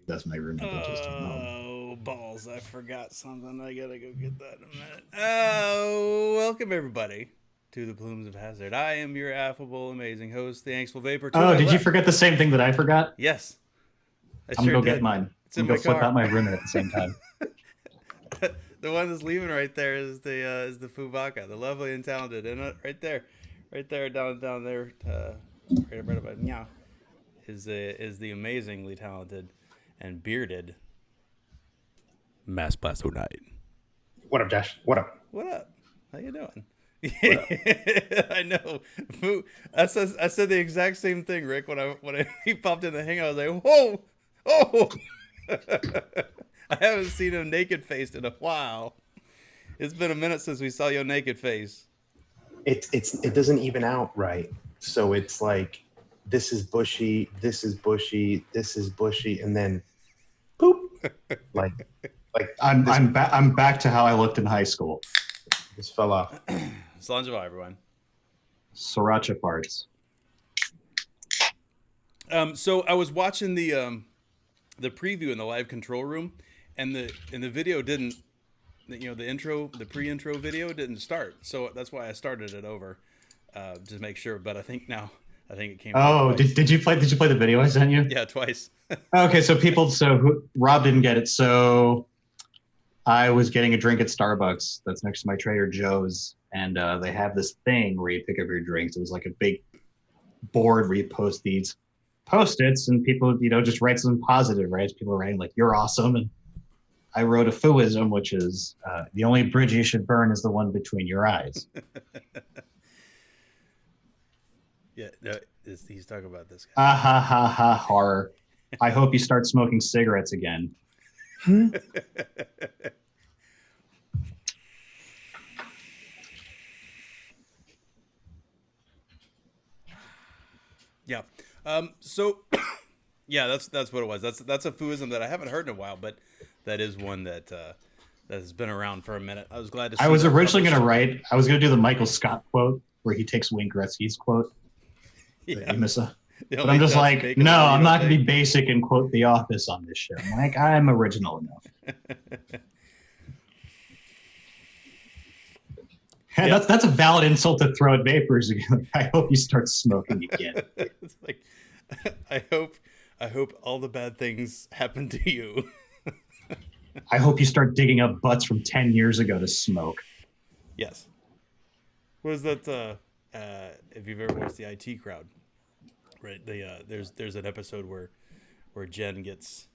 That's my roommate that just came home. Oh, balls. I forgot something. I gotta go get that in a minute. Oh, welcome everybody to the Plumes of Hazard. I am your affable, amazing host, the Angstful Vapor. To Oh, my did you left. forget the same thing that I forgot? Yes, I I'm sure gonna go get did. mine. It's I'm in gonna my go flip car. out my roommate at the same time. The one that's leaving right there is the Fubaka, the lovely and talented, and right there, down there, right about meow, is the amazingly talented and bearded Mass Plasto Knight. What up, Josh? What up? What up? How you doing? What up? I know. I said the exact same thing, Rick. When he popped in the hang, I was like, "Whoa, oh!" I haven't seen him naked faced in a while. It's been a minute since we saw your naked face. It doesn't even out right. So it's like this is bushy, this is bushy, this is bushy, and then poop. Like I'm back to how I looked in high school. this fell off. Slanjava, everyone. Sriracha farts. So I was watching the preview in the live control room, and the video didn't, the pre-intro video didn't start. So that's why I started it over, to make sure. But I think it came. Oh, did you play the video I sent you? Yeah, twice. Okay, so Rob didn't get it. So I was getting a drink at Starbucks that's next to my Trader Joe's, and they have this thing where you pick up your drinks. It was like a big board where you post these Post-its, and people, just write something positive, right? People are writing like, "You're awesome," and I wrote a fooism, which is the only bridge you should burn is the one between your eyes. Yeah, he's talking about this guy. Ah ha ha ha horror. I hope you start smoking cigarettes again. Yeah. So, yeah, that's what it was. That's a fooism that I haven't heard in a while, but that is one that has been around for a minute. I was glad to see. I was that originally going to published. I was going to do the Michael Scott quote where he takes Wayne Gretzky's quote. Yeah. The But only I'm just Josh like, Bacon no, that you I'm don't not going to be take. basic and quote The Office on this show. I'm like, I'm original enough. And Yeah. that's a valid insult to throw at vapors again. I hope you start smoking again. It's like, I hope all the bad things happen to you. I hope you start digging up butts from 10 years ago to smoke. Yes. What is that? If you've ever watched the IT Crowd, right? There's an episode where Jen gets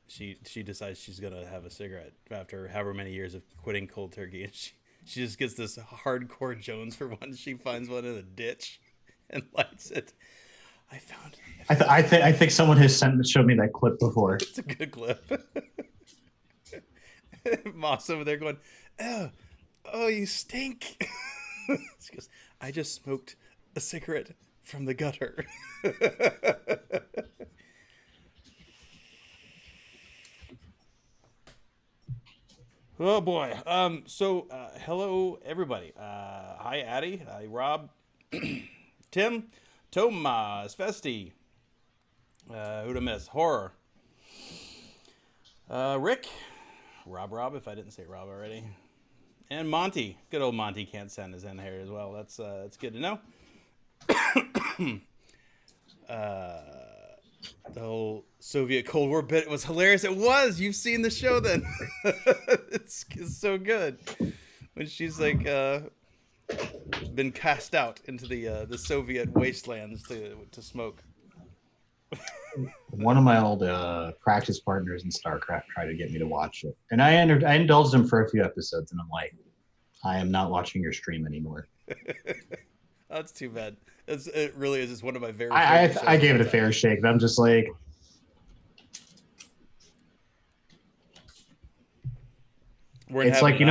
she decides she's gonna have a cigarette after however many years of quitting cold turkey, and she just gets this hardcore Jones for one. She finds one in a ditch and lights it. I found it. I think someone has showed me that clip before. It's a good clip. Moss over there going, oh, you stink. She goes, I just smoked a cigarette from the gutter. Oh boy. So hello everybody. Hi Addie. Hi Rob. Tim. Tomas. Festi. Who'd I miss? Horror. Rick. Rob, if I didn't say Rob already. And Monty. Good old Monty can't send his in here as well. That's good to know. The whole Soviet Cold War bit was hilarious. It was. You've seen the show then. it's so good. When she's like been cast out into the Soviet wastelands to smoke. One of my old practice partners in StarCraft tried to get me to watch it. And I indulged him for a few episodes, and I'm like, I am not watching your stream anymore. That's too bad. It really is. It's one of my very I favorite gave it a shows. fair shake, but I'm just like, it's like,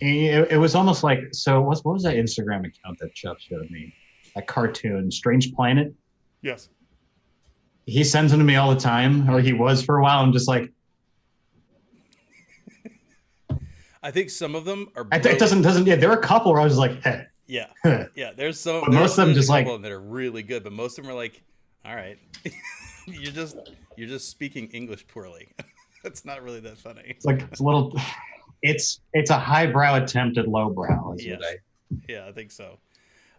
it was almost like, so what was that Instagram account that Chuck showed me? That cartoon, Strange Planet? Yes. He sends them to me all the time, or he was for a while. I'm just like, I think some of them are. it doesn't. Yeah, there were a couple where I was like, hey. Yeah, yeah. There's some. But most of them there's just a like couple of them that are really good, but most of them are like, all right. you're just speaking English poorly. That's not really that funny. It's like it's a little. It's a highbrow attempt at lowbrow. Is Yes. what I. Yeah, I think so.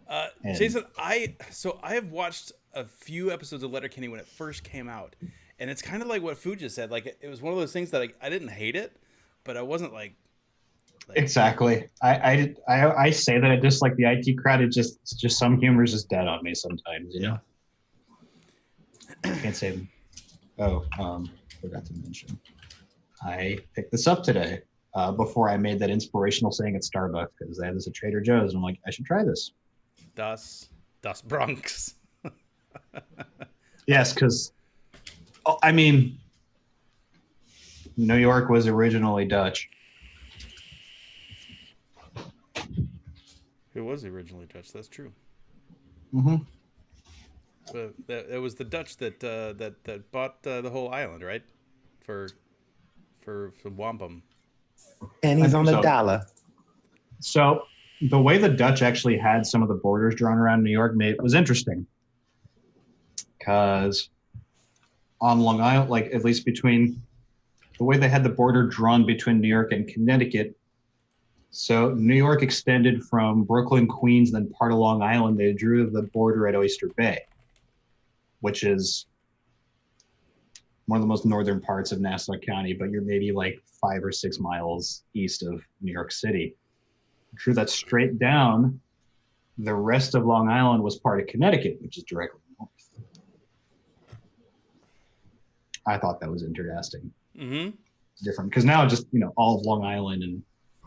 And- Jason, I have watched a few episodes of Letterkenny when it first came out, and it's kind of like what Fu just said. Like it was one of those things that I didn't hate it, but I wasn't like Exactly. I say that I dislike the IT crowd. It's just some humor is just dead on me sometimes. You know. Can't say. Oh, forgot to mention. I picked this up today before I made that inspirational saying at Starbucks because they had this at Trader Joe's, and I'm like, I should try this. Das Bronx. Yes, because I mean, New York was originally Dutch. It was originally Dutch. That's true. Mm-hmm. But it was the Dutch that bought the whole island, right? For wampum. And he's I on think the so. dollar. So the way the Dutch actually had some of the borders drawn around New York was interesting. Because on Long Island, like at least between the way they had the border drawn between New York and Connecticut, so New York extended from Brooklyn, Queens, then part of Long Island. They drew the border at Oyster Bay, which is one of the most northern parts of Nassau County, but you're maybe like 5 or 6 miles east of New York City. Drew that straight down. The rest of Long Island was part of Connecticut, which is directly north. I thought that was interesting. Mm-hmm. It's different because now just all of Long Island and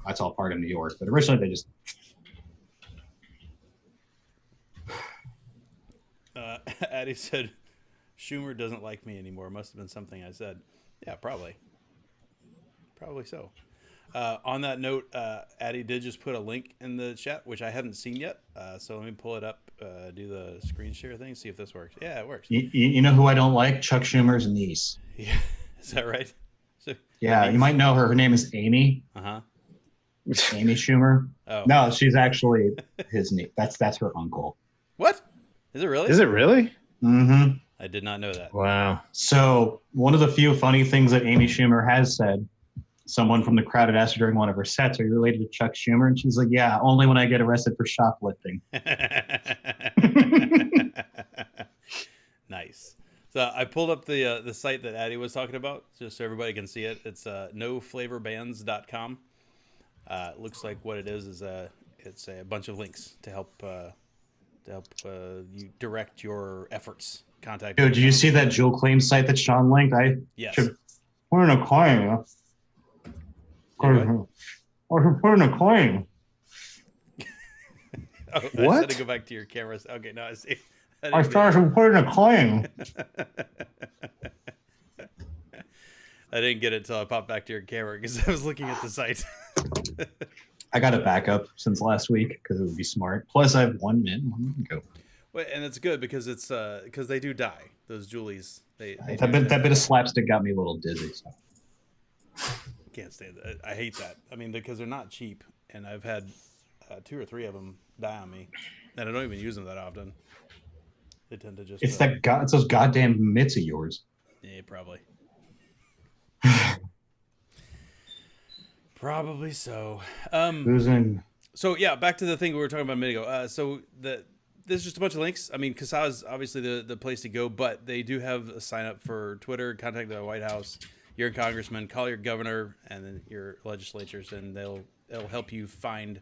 that's all part of New York. But originally they just Addie said, Schumer doesn't like me anymore. Must have been something I said. Yeah, probably. Probably so. On that note, Addie did just put a link in the chat, which I haven't seen yet. So let me pull it up, do the screen share thing, see if this works. Yeah, it works. you know who I don't like? Chuck Schumer's niece. Yeah, is that right? So, Yeah, you might know her. Her name is Amy. Uh-huh. Amy Schumer. Oh. No, she's actually his niece. That's her uncle. What? Is it really? Is it really? Mm-hmm. I did not know that. Wow. So one of the few funny things that Amy Schumer has said, someone from the crowd had asked her during one of her sets, "Are you related to Chuck Schumer?" And she's like, "Yeah, only when I get arrested for shoplifting." Nice. So I pulled up the site that Addie was talking about, just so everybody can see it. It's noflavorbands.com. It looks like what it is it's a bunch of links to help you direct your efforts. Contact. Dude, did you see that jewel claim site that Sean linked? Yes. Should put in a claim. I should put in a claim. Oh, I What? just had to go back to your cameras. Okay, now I see. I should put in a claim. I didn't get it until I popped back to your camera because I was looking at the site. I got a backup since last week because it would be smart. Plus, I have 1 minute. Go. Well, and it's good because it's because they do die. Those Julies, they That bit of slapstick got me a little dizzy. So. can't stand that. I hate that. I mean, because they're not cheap, and I've had 2 or 3 of them die on me, and I don't even use them that often. They tend to just. It's it's those goddamn mitts of yours. Yeah, probably. Probably so. Who's in? So yeah, back to the thing we were talking about a minute ago. So there's just a bunch of links. I mean, CASA is obviously the place to go, but they do have a sign up for Twitter, contact the White House, your congressman, call your governor, and then your legislatures, and they'll help you find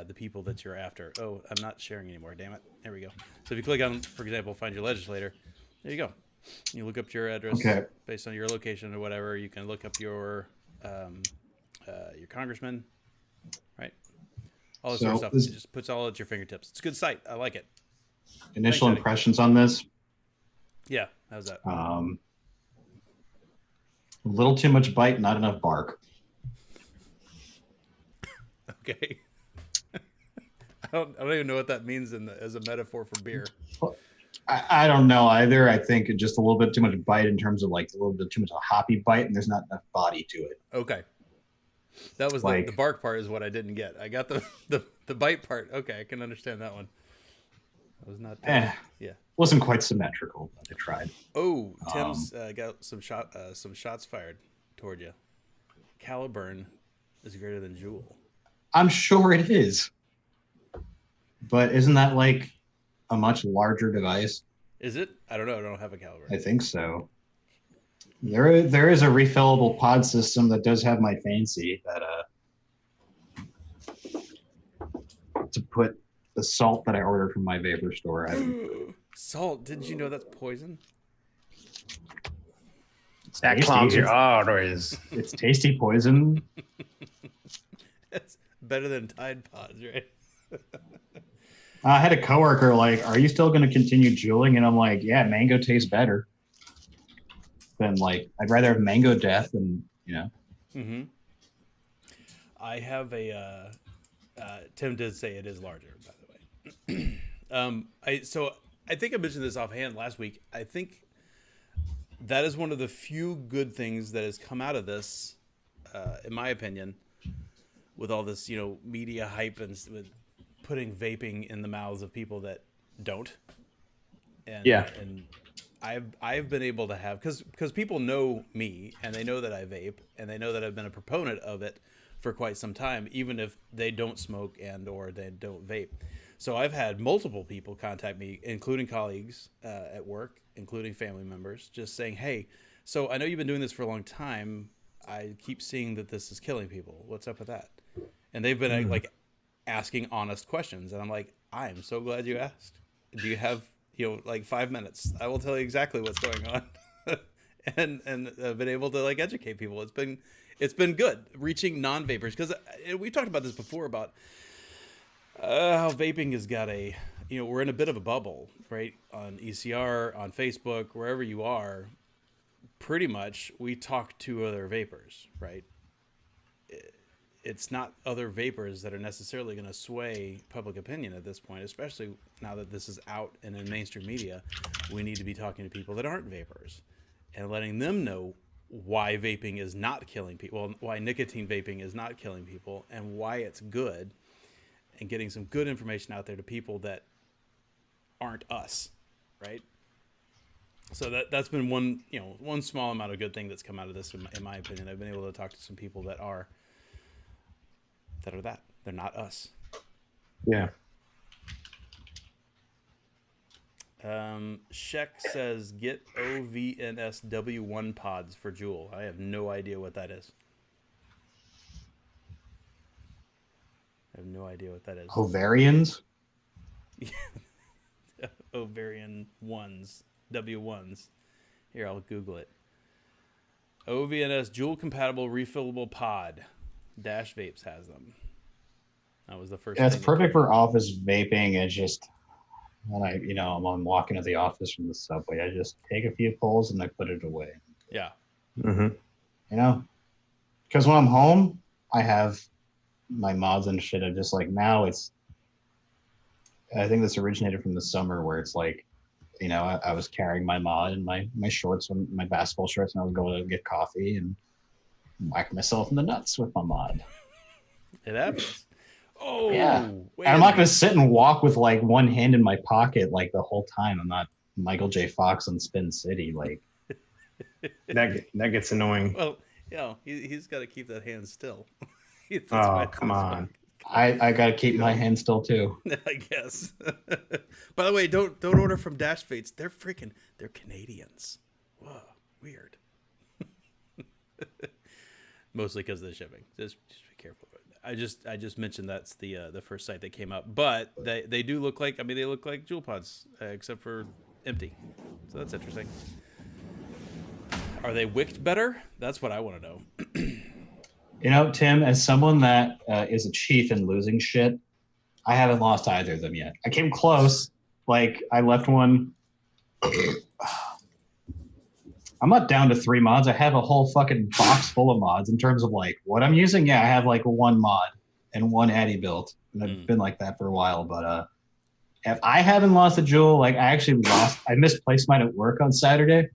the people that you're after. Oh, I'm not sharing anymore. Damn it. There we go. So if you click on, for example, find your legislator, there you go. You look up your address based on your location or whatever. You can look up your congressman, right? All this sort of stuff. It just puts all at your fingertips. It's a good site. I like it. Initial impressions on this? Yeah, how's that? A little too much bite, not enough bark. Okay. I don't even know what that means as a metaphor for beer. I don't know either. I think just a little bit too much bite in terms of like a little bit too much of a hoppy bite, and there's not enough body to it. Okay. That was Like, the bark part is what I didn't get. I got the bite part. Okay, I can understand that one. I was not. Yeah. Wasn't quite symmetrical, but I tried. Oh, Tim's got some shots fired toward you. Caliburn is greater than Juul. I'm sure it is. But isn't that like a much larger device? Is it? I don't know. I don't have a Caliburn. I think so. There is a refillable pod system that does have my fancy that to put the salt that I ordered from my vapor store. Salt? Didn't you know that's poison? That clogs your arteries. It's tasty poison. That's better than Tide Pods, right? I had a coworker like, "Are you still going to continue juuling?" And I'm like, "Yeah, mango tastes better." Than like, I'd rather have mango death than Mm-hmm. I have a. Tim did say it is larger, by the way. I think I mentioned this offhand last week. I think that is one of the few good things that has come out of this, in my opinion, with all this media hype and with putting vaping in the mouths of people that don't. And I've been able to have because people know me and they know that I vape and they know that I've been a proponent of it for quite some time, even if they don't smoke and or they don't vape. So I've had multiple people contact me, including colleagues at work, including family members, just saying, "Hey, so I know you've been doing this for a long time. I keep seeing that this is killing people. What's up with that?" And they've been like asking honest questions, and I'm like, "I'm so glad you asked. Do you have like 5 minutes? I will tell you exactly what's going on." and I've been able to like educate people. It's been good reaching non-vapors because we've talked about this before about how vaping has got we're in a bit of a bubble, right? On ECR, on Facebook, wherever you are, pretty much we talk to other vapors, right? It's not other vapors that are necessarily going to sway public opinion at this point, especially now that this is out and in mainstream media. We need to be talking to people that aren't vapors and letting them know why vaping is not killing people, why nicotine vaping is not killing people, and why it's good, and getting some good information out there to people that aren't us, right? So that's been one small amount of good thing that's come out of this, in my opinion. I've been able to talk to some people that are that. They're not us. Yeah. Sheck says, get OVNSW1 pods for Juul. I have no idea what that is. Ovarians? Ovarian ones. W1s. Here, I'll Google it. OVNS Juul compatible refillable pod. Dash Vapes has them. That was the first. Yeah, it's perfect for office vaping. It's just when I'm walking to the office from the subway, I just take a few pulls and I put it away. Yeah. Mm-hmm. Because when I'm home, I have my mods and shit. I'm just like, now I think this originated from the summer where it's like, I was carrying my mod and my shorts, my basketball shorts, and I would go to get coffee and whack myself in the nuts with my mod. It happens. Oh, yeah. And I'm not going to sit and walk with like one hand in my pocket like the whole time. I'm not Michael J. Fox on Spin City. Like that gets annoying. Well, he's got to keep that hand still. Oh, come on. I got to keep my hand still too. I guess. By the way, don't order from Dash Fates. They're Canadians. Whoa, weird. Mostly because of the shipping. Just be careful. I just mentioned that's the first site that came up, but they do look like they look like Juul pods except for empty. So that's interesting. Are they wicked better? That's what I want to know. Tim, as someone that is a chief in losing shit, I haven't lost either of them yet. I came close. Like I left one. I'm not down to 3 mods. I have a whole fucking box full of mods in terms of like what I'm using. Yeah, I have like 1 mod and 1 Addy built. And I've been like that for a while. But if I haven't lost a Juul, like I misplaced mine at work on Saturday.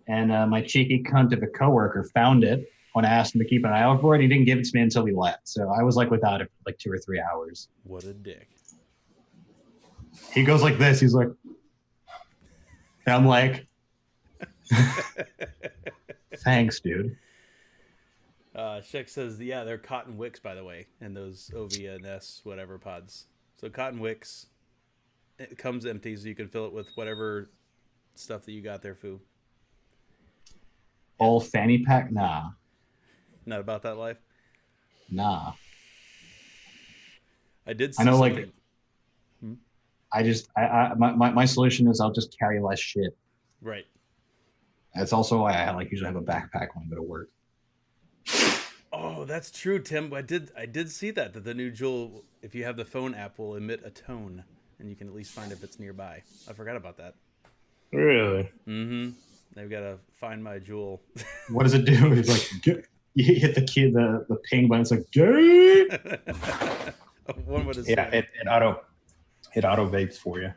And my cheeky cunt of a coworker found it when I asked him to keep an eye out for it. He didn't give it to me until he left. So I was like without it for like 2 or 3 hours. What a dick. He goes like this. He's like, and I'm like, thanks, dude. Sheck says, yeah, they're cotton wicks, by the way, and those OVNS whatever pods. So cotton wicks, it comes empty, so you can fill it with whatever stuff that you got there, Foo. All fanny pack? Nah. Not about that life? Nah. I did see I know, something. my solution is I'll just carry less shit. Right. That's also why I usually have a backpack when I go to work. Oh, that's true, Tim. I did see that the new Juul, if you have the phone app, will emit a tone, and you can at least find if it's nearby. I forgot about that. Really? Mm-hmm. They've got to find my Juul. What does it do? It's like you hit the key, the ping button. It's like, gay. One would Yeah, it auto vapes for you.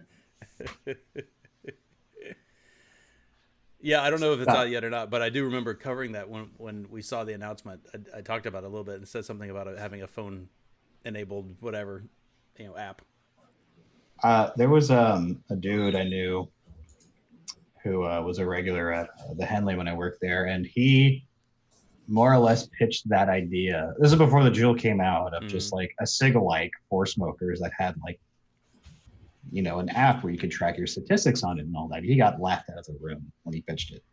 Yeah, I don't know if it's out yet or not, but I do remember covering that when we saw the announcement. I talked about it a little bit and said something about it having a phone-enabled whatever, app. There was a dude I knew who was a regular at the Henley when I worked there, and he more or less pitched that idea. This is before the Juul came out, of just like a cig-alike for smokers that had like, an app where you could track your statistics on it and all that. He got laughed out of the room when he pitched it.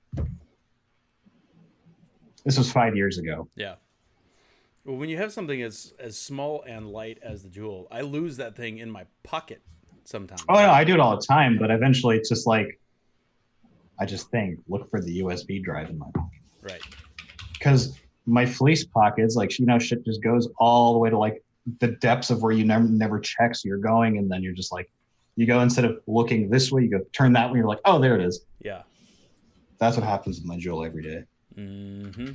This was 5 years ago. Yeah. Well, when you have something as small and light as the Juul, I lose that thing in my pocket sometimes. Oh, no, I do it all the time, but eventually it's just like, I just look for the USB drive in my pocket. Right. Because my fleece pockets, like, shit just goes all the way to like the depths of where you never check. So you're going, and then you're just like, you go, instead of looking this way, you go turn that way. You're like, oh, there it is. Yeah. That's what happens with my Juul every day. Mm-hmm.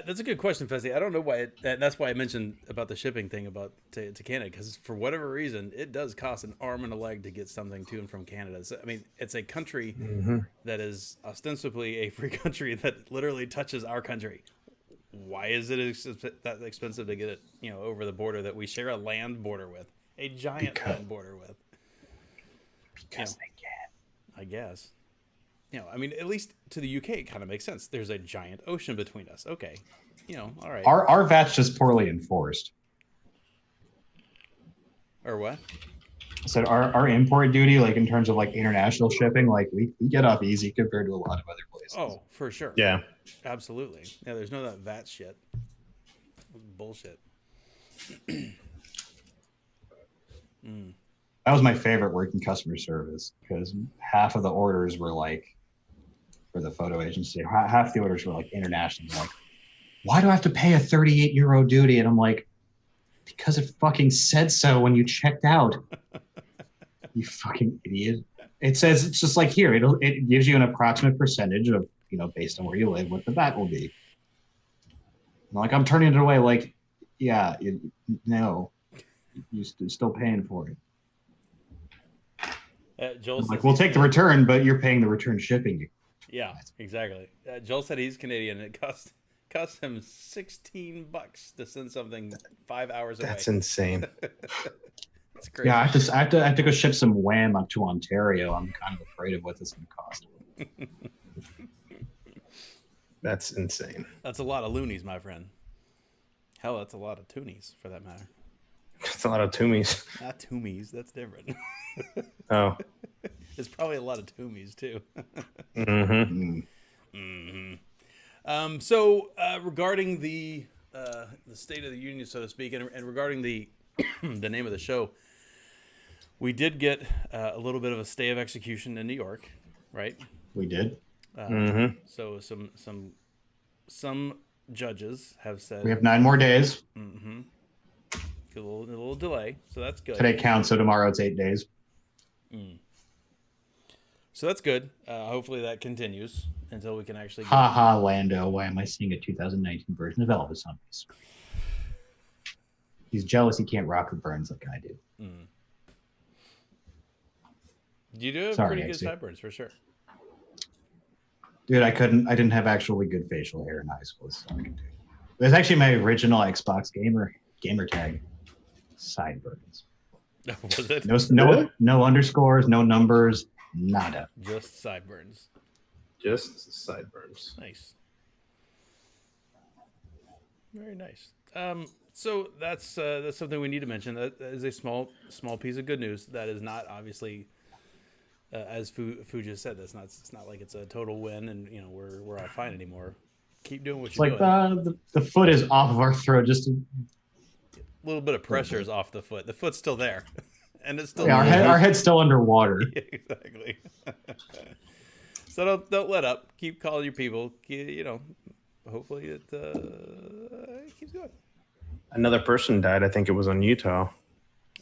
That's a good question, Fezzi. I don't know why, and that's why I mentioned about the shipping thing to Canada, because for whatever reason, it does cost an arm and a leg to get something to and from Canada. So, I mean, it's a country that is ostensibly a free country that literally touches our country. Why is it that expensive to get it, over the border that we share a land border with, a giant land border with? Because they can. I guess. I mean, at least to the UK, it kind of makes sense. There's a giant ocean between us. Okay. All right. Our VAT's just poorly enforced. Or what? So our import duty, like in terms of like international shipping, like we get off easy compared to a lot of other places. Oh, for sure. Yeah. Absolutely. Yeah, there's no that VAT shit. Bullshit. That was my favorite working customer service, because half of the orders were like, for the photo agency, half the orders were like international. Like, why do I have to pay a 38 euro duty? And I'm like, because it fucking said so when you checked out. You fucking idiot. It says, it's just like here, it gives you an approximate percentage of, based on where you live, what the VAT will be. And like, I'm turning it away like, yeah, no, you're still paying for it. Joel like, we'll take the return, but you're paying the return shipping. Yeah, exactly. Joel said he's Canadian. It cost him $16 to send something 5 hours away. That's insane. That's crazy. Yeah, I have to go ship some wham up to Ontario. I'm kind of afraid of what this is going to cost. That's insane. That's a lot of loonies, my friend. Hell, that's a lot of toonies, for that matter. That's a lot of toomies. Not toomies. That's different. Oh. There's probably a lot of toomies, too. So, regarding the State of the Union, so to speak, and regarding the the name of the show, we did get a little bit of a stay of execution in New York, right? We did. So some judges have said We have 9 more days. A little delay, so that's good. Today counts, so tomorrow it's 8 days. So that's good. Hopefully that continues until we can actually get... Ha, Lando. Why am I seeing a 2019 version of Elvis on my screen? He's jealous he can't rock the burns like I do. You do have Sorry, pretty good sideburns, for sure. Dude, I didn't have actually good facial hair in high school. So I could do. That's actually my original Xbox gamer tag. Sideburns. Was it? No underscores, no numbers, nada. Just sideburns. Just sideburns. Nice. Very nice. So that's something we need to mention. That is a small piece of good news. That is not obviously, as Fu just said. That's not. It's not like it's a total win, and we're all fine anymore. Keep doing what It's you're like doing. the foot is off of our throat. Just A little bit of pressure is off the foot. The foot's still there, and it's still our head's still underwater. Yeah, exactly. So don't let up. Keep calling your people. Hopefully it keeps going. Another person died. I think it was on Utah.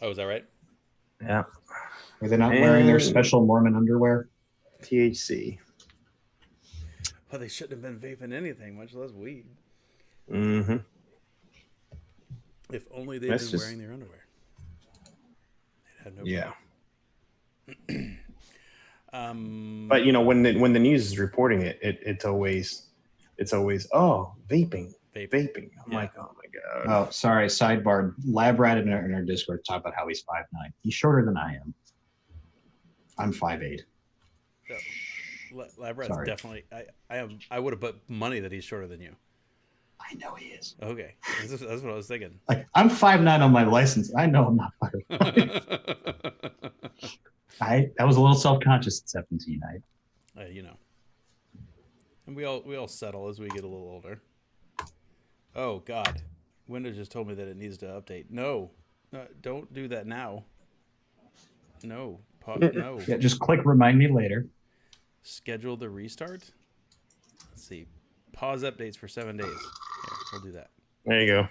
Oh, is that right? Yeah. Are they not wearing their special Mormon underwear? THC. Well, they shouldn't have been vaping anything, much less weed. Mm-hmm. If only they'd been wearing their underwear. They'd have no problem. But when the news is reporting it, it's always vaping. I'm like, oh my god. Oh, sorry. Sidebar. Lab Rat in our Discord talk about how he's 5'9". He's shorter than I am. I'm 5'8". Lab Rat's definitely. I would have put money that he's shorter than you. I know he is. Okay, that's what I was thinking. Like I'm 5'9" on my license. I know I'm not 5'5". I was a little self-conscious at 17. And we all settle as we get a little older. Oh God, Windows just told me that it needs to update. No, don't do that now. No, no. Yeah, just click remind me later. Schedule the restart. Let's see. Pause updates for 7 days. Here, we'll do that. There you go.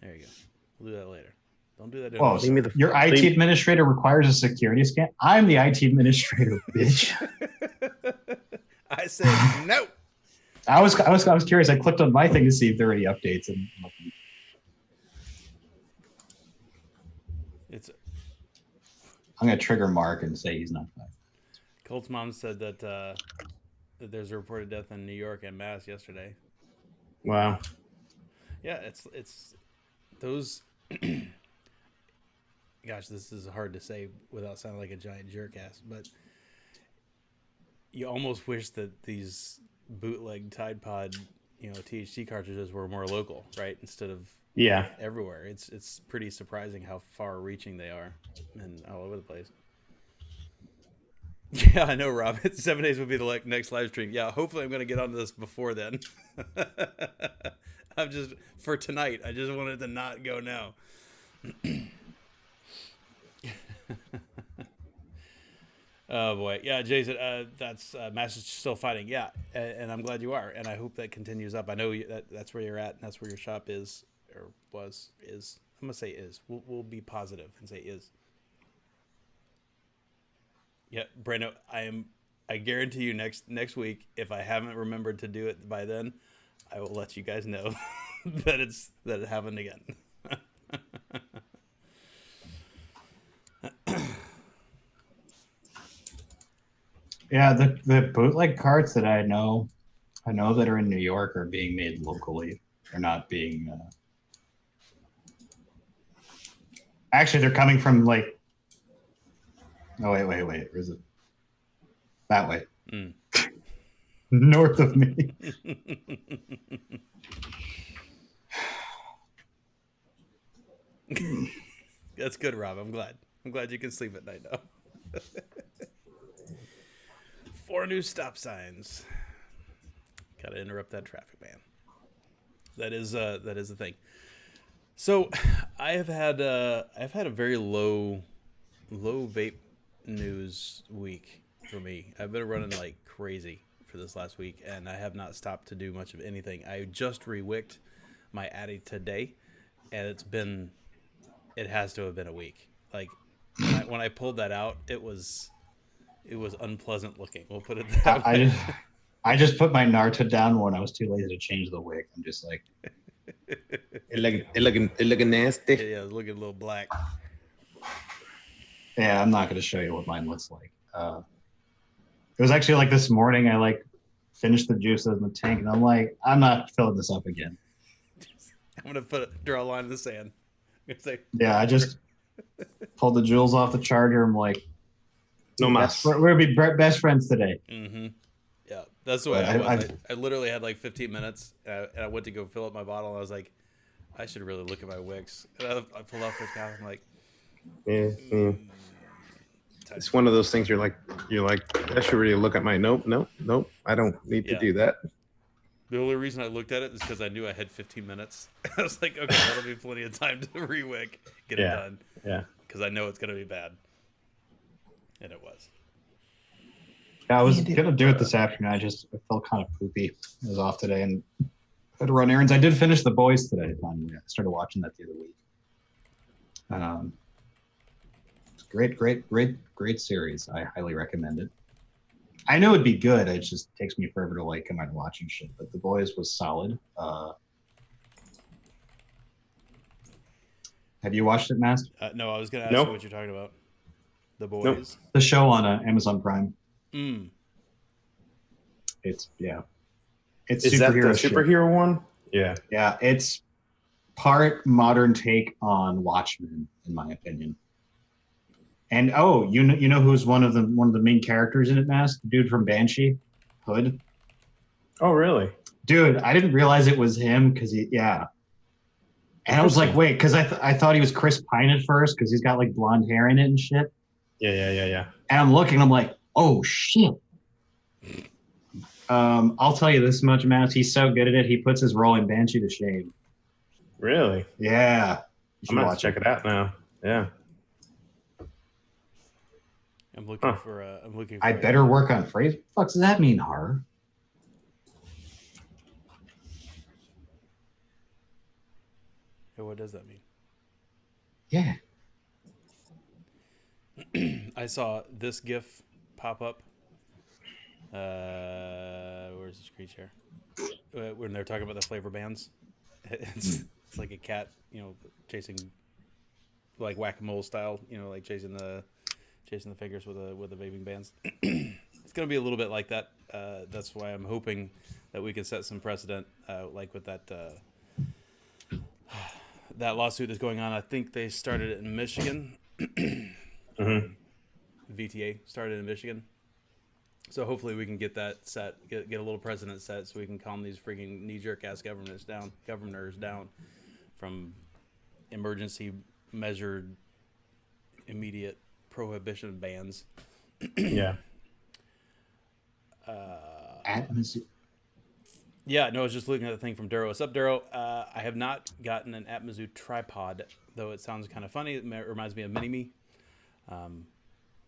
There you go. We'll do that later. Don't do that. Oh, your IT administrator requires a security scan? I'm the IT administrator, bitch. I said no. I was curious. I clicked on my thing to see if there were any updates, and nothing. I'm gonna trigger Mark and say he's not fine. Colt's mom said that there's a reported death in New York and Mass yesterday. Wow. Yeah, it's those. Gosh, this is hard to say without sounding like a giant jerk-ass, but you almost wish that these bootleg Tide Pod, THC cartridges were more local, right? Instead of everywhere. It's pretty surprising how far-reaching they are and all over the place. Yeah, I know, Rob. 7 days would be the next live stream. Yeah, hopefully I'm going to get onto this before then. For tonight, I just wanted to not go now. Oh boy, yeah, Jason, that's Master's still fighting. Yeah, and I'm glad you are, and I hope that continues up. I know that's where you're at, and that's where your shop is or is. I'm gonna say is. We'll be positive and say is. Yeah, Brando, I guarantee you next week, if I haven't remembered to do it by then, I will let you guys know that it happened again. Yeah, the bootleg carts that I know that are in New York are being made locally. They're not being. Actually, they're coming from like. Oh wait! Where is it? That way. North of me. That's good, Rob. I'm glad you can sleep at night now. 4 new stop signs. Got to interrupt that traffic, man. That is the thing. So, I've had a very low vape news week for me. I've been running like crazy for this last week, and I have not stopped to do much of anything. I just rewicked my Addy today, and it has to have been a week. Like when I pulled that out, it was unpleasant looking. We'll put it that way. I just put my Narta down when I was too lazy to change the wick. I'm just like, it looking nasty. Yeah, it's looking a little black. Yeah, I'm not going to show you what mine looks like. It was actually like this morning. I finished the juice in the tank, and I'm like, I'm not filling this up again. I'm gonna draw a line in the sand. Yeah, Pulled the jewels off the charger. I'm like, No mas. we're gonna be best friends today. Mm-hmm. Yeah, that's the way But I was. I literally had like 15 minutes, and I went to go fill up my bottle, and I was like, I should really look at my wicks. And I pulled off the cap. I'm like, Yeah, yeah. time It's to- one of those things. You're like, I should really look at my nope. I don't need to Yeah. do that. The only reason I looked at it is because I knew I had 15 minutes. I was like, okay, that'll be plenty of time to re-wick, get it done. Yeah. Because I know it's gonna be bad, and it was. Yeah, I was gonna do it this afternoon. I felt kind of poopy. I was off today and had to run errands. I did finish The Boys today. Finally, I started watching that the other week. Great series. I highly recommend it. I know it'd be good. It just takes me forever to like come out watching shit. But The Boys was solid. Have you watched it, Master? No, I was gonna ask Nope. you what you're talking about. The Boys. Nope. The show on Amazon Prime. It's It's Is that the superhero shit. superhero one? Yeah. Yeah, it's part modern take on Watchmen, in my opinion. And you know who's one of the main characters in it, Mask? The dude from Banshee, Hood. Oh, really? Dude, I didn't realize it was him because And I was like, wait, because I thought he was Chris Pine at first because he's got like blonde hair in it and shit. Yeah. And I'm looking, I'm like, oh shit. I'll tell you this much, Matt. He's so good at it. He puts his role in Banshee to shame. Really? Yeah. I'm gonna check it out now. Yeah. I'm looking for. I better work on phrase. What the fuck does that mean, horror? Hey, what does that mean? Yeah. I saw this GIF pop up. Where's the screen share? When they're talking about the flavor bands, it's like a cat, chasing, like whack-a-mole style, like chasing the fingers with the vaping bands. It's gonna be a little bit like that. That's why I'm hoping that we can set some precedent, like with that that lawsuit that's going on. I think they started it in Michigan. VTA started in Michigan. So hopefully we can get that set, get a little precedent set, so we can calm these freaking knee-jerk ass governors down from emergency measured immediate prohibition bans. Yeah. Yeah, no, I was just looking at the thing from Duro. What's up, Duro? I have not gotten an Atmozu tripod, though it sounds kind of funny. It reminds me of Mini-Me.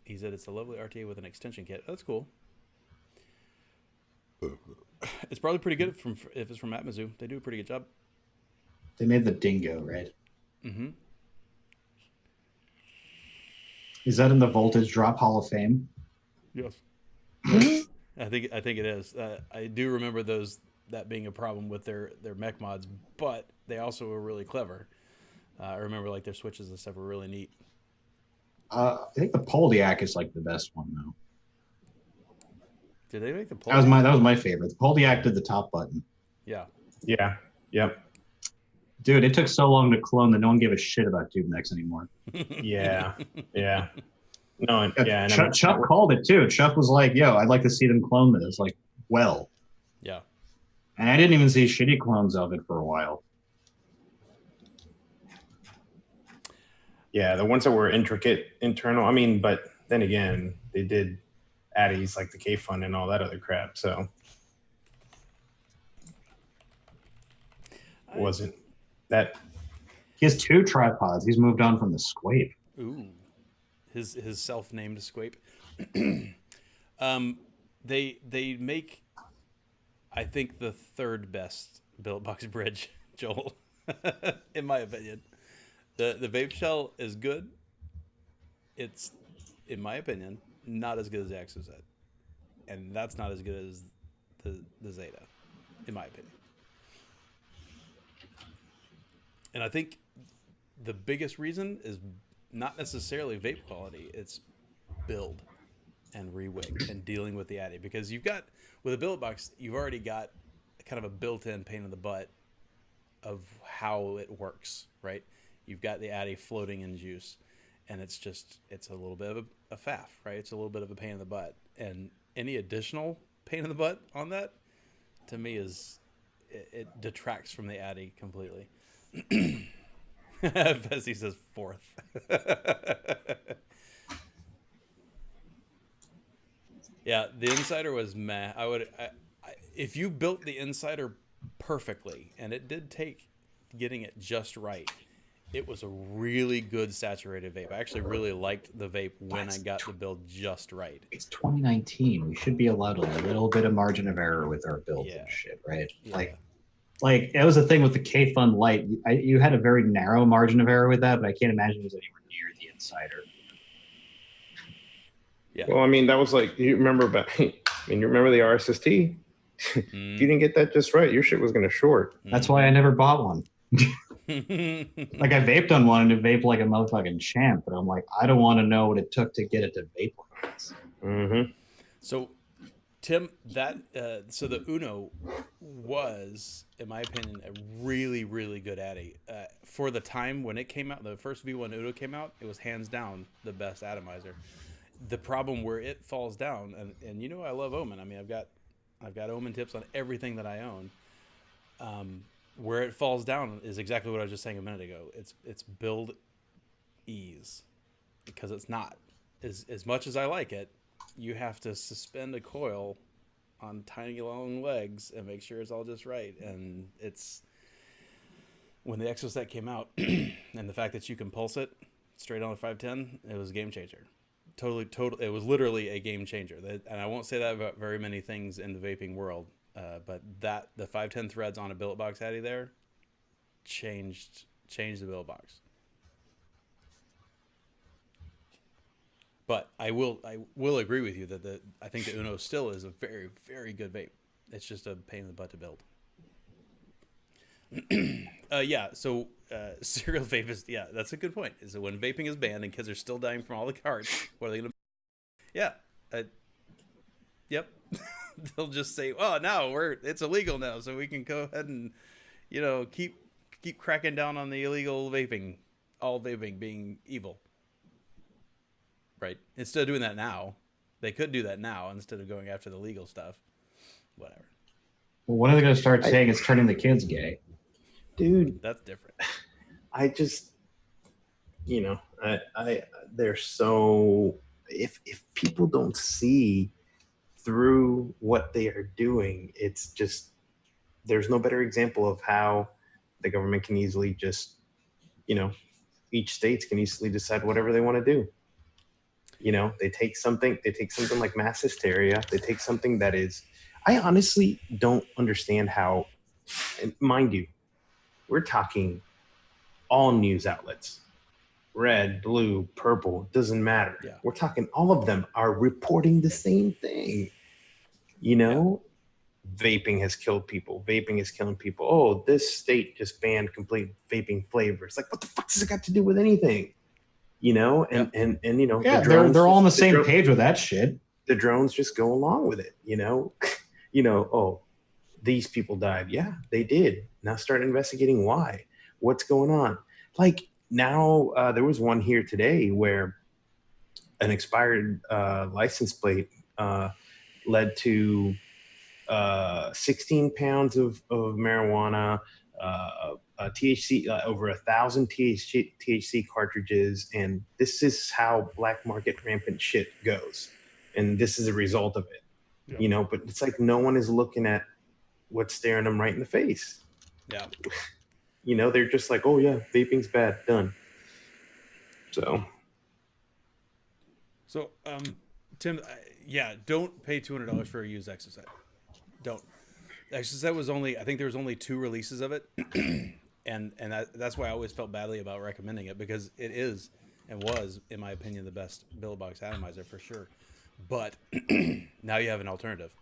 He said it's a lovely RTA with an extension kit. That's cool. It's probably pretty good if it's from Atmozu. They do a pretty good job. They made the Dingo, right? Mm-hmm. Is that in the Voltage Drop Hall of Fame? Yes. I think it is. I do remember that being a problem with their mech mods, but they also were really clever. I remember like their switches and stuff were really neat. I think the Poldiac is like the best one though. Did they make the That was my favorite. The Poldiac did the top button. Yeah. Yeah. Yep. Dude, it took so long to clone that no one gave a shit about tube necks anymore. Yeah. Yeah. No, yeah. And Chuck called it too. Chuck was like, yo, I'd like to see them clone this. Like, well. Yeah. And I didn't even see shitty clones of it for a while. Yeah, the ones that were intricate internal. I mean, but then again, they did Addies like the K-Fun and all that other crap. So wasn't that. He has 2 tripods. He's moved on from the Squape. Ooh. His self-named Squape. They make, I think, the 3rd best billet box bridge, Joel, in my opinion. The vape shell is good. It's, in my opinion, not as good as the Exocet. And that's not as good as the Zeta, in my opinion. And I think the biggest reason is not necessarily vape quality. It's build and re-wig and dealing with the Addy. Because with a billet box, you've already got kind of a built-in pain in the butt of how it works, right? You've got the Addy floating in juice. and it's a little bit of a faff, right? It's a little bit of a pain in the butt, and any additional pain in the butt on that, to me, it detracts from the Addy completely. Bessie says fourth. Yeah, the Insider was meh. If you built the Insider perfectly, and it did take getting it just right, it was a really good saturated vape. I actually really liked the vape when I got the build just right. It's 2019. We should be allowed a little bit of margin of error with our builds and shit, right? Yeah. Like it was the thing with the K Fun Light. You had a very narrow margin of error with that, but I can't imagine it was anywhere near the Insider. Yeah. Well, I mean, that was like, you remember you remember the RSST? If you didn't get that just right, your shit was going to short. That's why I never bought one. Like I vaped on one and it vaped like a motherfucking champ, but I'm like, I don't want to know what it took to get it to vape like this. Mm-hmm. So, Tim, so the Uno was, in my opinion, a really, really good Addy. For the time when it came out, the first V1 Uno came out, it was hands down the best atomizer. The problem where it falls down, and you know I love Omen. I mean, I've got Omen tips on everything that I own. Where it falls down is exactly what I was just saying a minute ago. It's build ease, because it's not as much as I like it. You have to suspend a coil on tiny long legs and make sure it's all just right. And it's when the Exoset came out and the fact that you can pulse it straight on a 510, it was a game changer. Totally. It was literally a game changer. And I won't say that about very many things in the vaping world. But the 510 threads on a billet box Addy there changed the billet box. But I will agree with you that I think the Uno still is a very, very good vape. It's just a pain in the butt to build. Yeah. So serial vape is, yeah, that's a good point. Is that when vaping is banned and kids are still dying from all the carts, what are they gonna? Yeah. Yep. They'll just say, "Oh, now it's illegal now, so we can go ahead and, keep cracking down on the illegal vaping, all vaping being evil." Right? Instead of doing that now, they could do that now instead of going after the legal stuff. Whatever. Well, when are they going to start saying it's turning the kids gay? Dude, that's different. I just, they're so, if people don't see through what they are doing, it's just, there's no better example of how the government can easily just, each states can easily decide whatever they want to do. They take something like mass hysteria. They take something that is, I honestly don't understand how, and mind you, we're talking all news outlets, red, blue, purple, doesn't matter. Yeah. We're talking all of them are reporting the same thing. Vaping has killed people. Vaping is killing people. Oh, this state just banned complete vaping flavors. Like, what the fuck does it got to do with anything? Yeah, they're all on the same page with that shit. The drones just go along with it, oh, these people died. Yeah, they did. Now start investigating why. What's going on? Like now, there was one here today where an expired license plate led to 16 pounds of marijuana, THC, over 1,000 THC cartridges, and this is how black market rampant shit goes, and this is a result of it. Yeah. But it's like no one is looking at what's staring them right in the face. Yeah. They're just like, oh yeah, vaping's bad, done. So Tim, don't pay $200 for a used Exoset. Don't. Exoset was I think there was only 2 releases of it. And that's why I always felt badly about recommending it, because it is and was, in my opinion, the best billet box atomizer for sure. But now you have an alternative.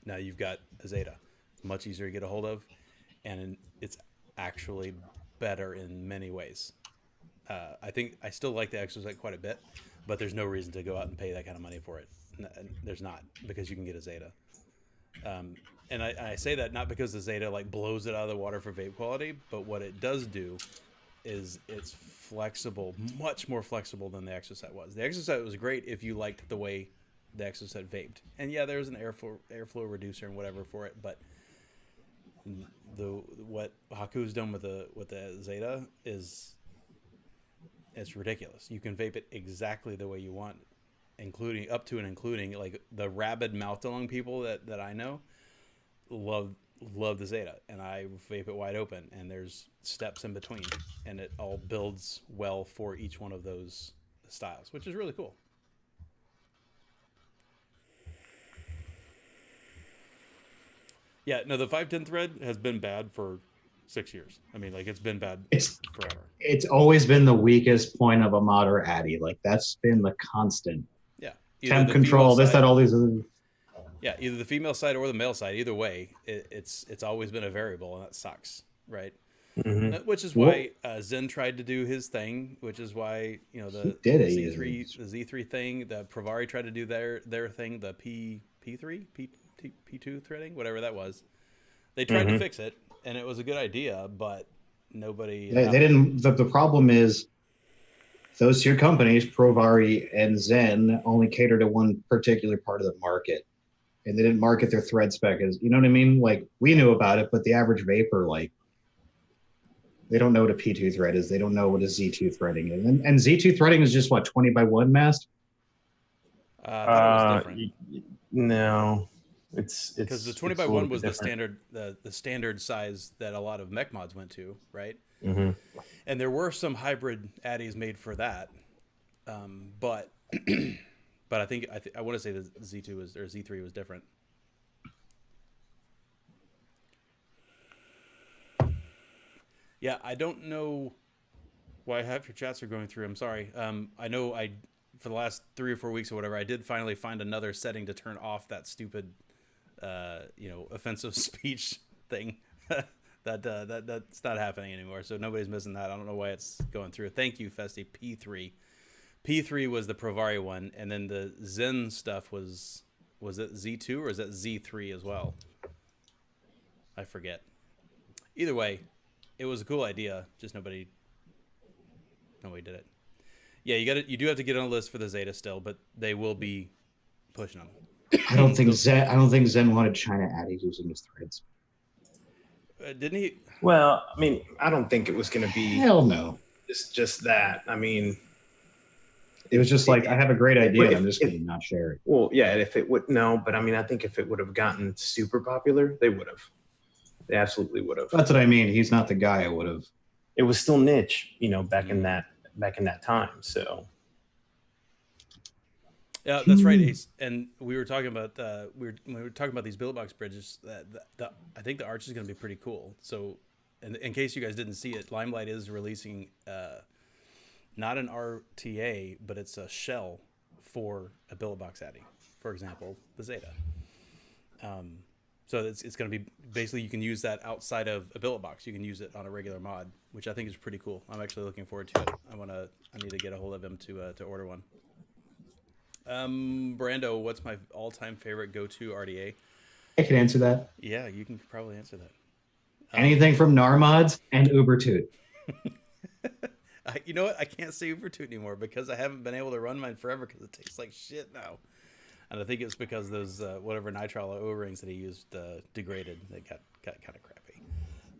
Now you've got a Zeta, much easier to get a hold of, and it's actually better in many ways. I think I still like the Exoset quite a bit, but there's no reason to go out and pay that kind of money for it. There's not, because you can get a Zeta. And I say that not because the Zeta blows it out of the water for vape quality, but what it does do it's flexible, much more flexible than the Exoset was. The Exoset was great if you liked the way the Exoset vaped, and yeah, there was an airflow reducer and whatever for it, but what Haku's done with the Zeta it's ridiculous. You can vape it exactly the way you want, including like the rabid mouth along people that I know love the Zeta, and I vape it wide open, and there's steps in between, and it all builds well for each one of those styles, which is really cool. Yeah, no, the 510 thread has been bad for 6 years. I mean, like, it's been bad forever. It's always been the weakest point of a mod or Addy. Like, that's been the constant. Yeah. Temp control, this, that, all these other. Yeah, either the female side or the male side. Either way, it's always been a variable, and that sucks, right? Mm-hmm. Which is why Zen tried to do his thing, which is why, you know, the Z3 thing, the Provari tried to do their thing, the P3, P2 threading, whatever that was. They tried to fix it, and it was a good idea, but nobody. They didn't. The problem is those two companies, Provari and Zen, only cater to one particular part of the market, and they didn't market their thread spec as, you know what I mean? Like, we knew about it, but the average vapor, like, they don't know what a P2 thread is. They don't know what a Z2 threading is. And Z2 threading is just, what, 20 by 1 mast? I thought it was different. No. It's because the 20 by 1 was the standard size that a lot of mech mods went to, right? Mm-hmm. And there were some hybrid addies made for that, but but I want to say the Z2 was, or Z3 was different. Yeah, I don't know why half your chats are going through. I'm sorry. I know for the last 3 or 4 weeks or whatever, I did finally find another setting to turn off that stupid offensive speech thing. That's not happening anymore, so nobody's missing that. I don't know why it's going through. Thank you, Festy. P3 was the Provari one, and then the Zen stuff was it Z2 or is that Z3 as well? I forget. Either way, it was a cool idea, just nobody did it. Yeah, you do have to get on a list for the Zeta still, but they will be pushing them. I don't think Zen wanted China addies using his threads. Didn't he? Well, I mean, I don't think it was going to be. Hell no. Just that. I mean, it was just like, I have a great idea, and I'm just going to not share it. Well, yeah, but I mean, I think if it would have gotten super popular, they would have. They absolutely would have. That's what I mean. He's not the guy I would have. It was still niche, back in that time. So. Yeah, that's right, Ace. And we were talking about these billet box bridges. I think the arch is going to be pretty cool. So, in case you guys didn't see it, Limelight is releasing not an RTA, but it's a shell for a billet box addy. For example, the Zeta. So it's going to be basically, you can use that outside of a billet box. You can use it on a regular mod, which I think is pretty cool. I'm actually looking forward to it. I need to get a hold of him to order one. Brando, what's my all-time favorite go-to RDA? I can answer that. Yeah, you can probably answer that. Anything from Narmods and Ubertoot. You know what? I can't say Ubertoot anymore because I haven't been able to run mine forever because it tastes like shit now. And I think it's because those whatever nitrile O-rings that he used degraded. They got kind of crappy.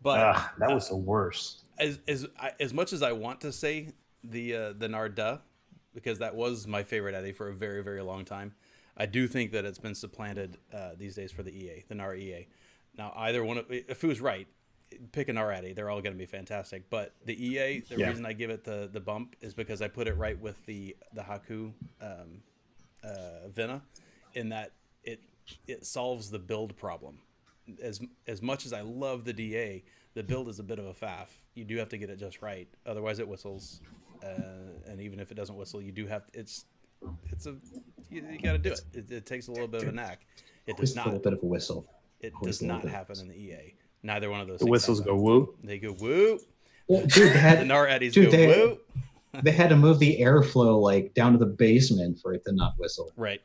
But that was the worst. As much as I want to say the Narda, because that was my favorite addy for a very, very long time, I do think that it's been supplanted these days for the EA, the NAR EA. Now, either one if it was right, pick a NAR addy, they're all going to be fantastic. But the EA, the reason I give it the bump is because I put it right with the Haku Vena, in that it solves the build problem. As much as I love the DA, the build is a bit of a faff. You do have to get it just right, otherwise it whistles. And even if it doesn't whistle, you do have you got to do it. It takes a little bit of a knack. It does not. A little bit of a whistle. It does not happen in the EA. Neither one of those. The whistles go woo. They go woo. Well, dude, the NAR addies go woo. They had to move the airflow like down to the basement for it to not whistle. Right.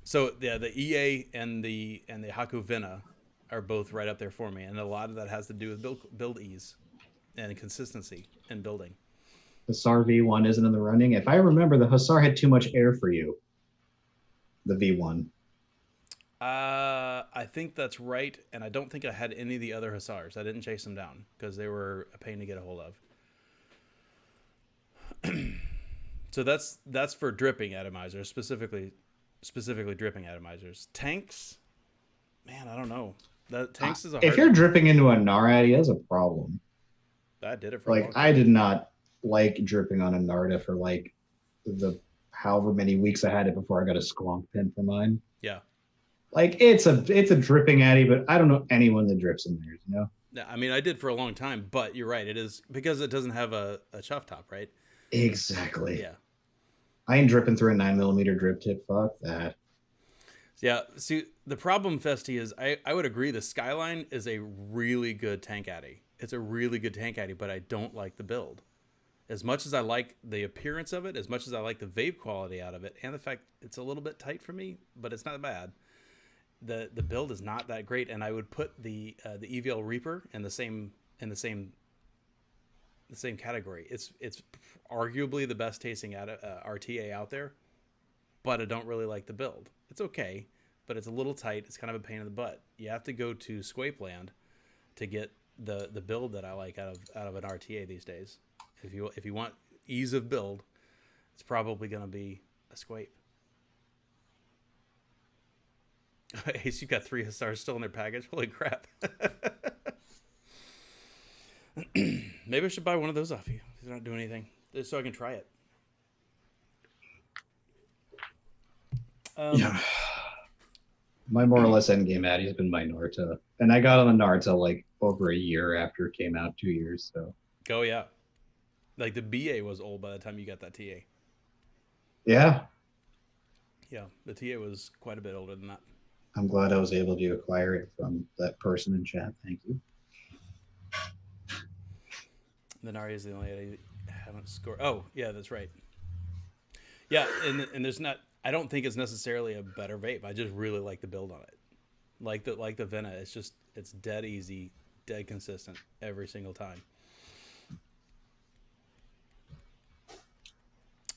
So yeah, the EA and the Haku Vena are both right up there for me, and a lot of that has to do with build ease. and consistency in building. Hussar V1 isn't in the running. If I remember, the Hussar had too much air for you. The V1. I think that's right, and I don't think I had any of the other Hussars. I didn't chase them down because they were a pain to get a hold of. So that's for dripping atomizers, specifically dripping atomizers. Tanks, man, I don't know. Tanks is a hard if you're dripping into a Narati, that's a problem. I did it for a long time. I did not like dripping on a Narda for like the however many weeks I had it before I got a squonk pin for mine. Yeah. Like it's a dripping Addy, but I don't know anyone that drips in theirs, you know? Yeah, I mean I did for a long time, but you're right, it is because it doesn't have a chuff top, right? Exactly. Yeah. I ain't dripping through a 9mm drip tip. Fuck that. Yeah. See, the problem, Festy, is I would agree the Skyline is a really good tank Addy. It's a really good tank Addy, but I don't like the build. As much as I like the appearance of it, as much as I like the vape quality out of it, and the fact it's a little bit tight for me, but it's not bad. The build is not that great, and I would put the EVL Reaper in the same category. It's arguably the best tasting RTA out there, but I don't really like the build. It's okay, but it's a little tight. It's kind of a pain in the butt. You have to go to Swapeland to get the build that I like out of an RTA these days. If you want ease of build, it's probably going to be a Swape. Ace, you got 3 Hussars still in their package. Holy crap! Maybe I should buy one of those off you. He's not doing anything, just so I can try it. Yeah. My more or less endgame Addy has been my Narta, and I got on the Narta like over a year after it came out, 2 years. So. Oh yeah, like the BA was old by the time you got that TA. Yeah. Yeah, the TA was quite a bit older than that. I'm glad I was able to acquire it from that person in chat. Thank you. The Nari is the only Addy I haven't scored. Oh yeah, that's right. Yeah, and there's not. I don't think it's necessarily a better vape. I just really like the build on it. Like the Vena, it's dead easy, dead consistent every single time.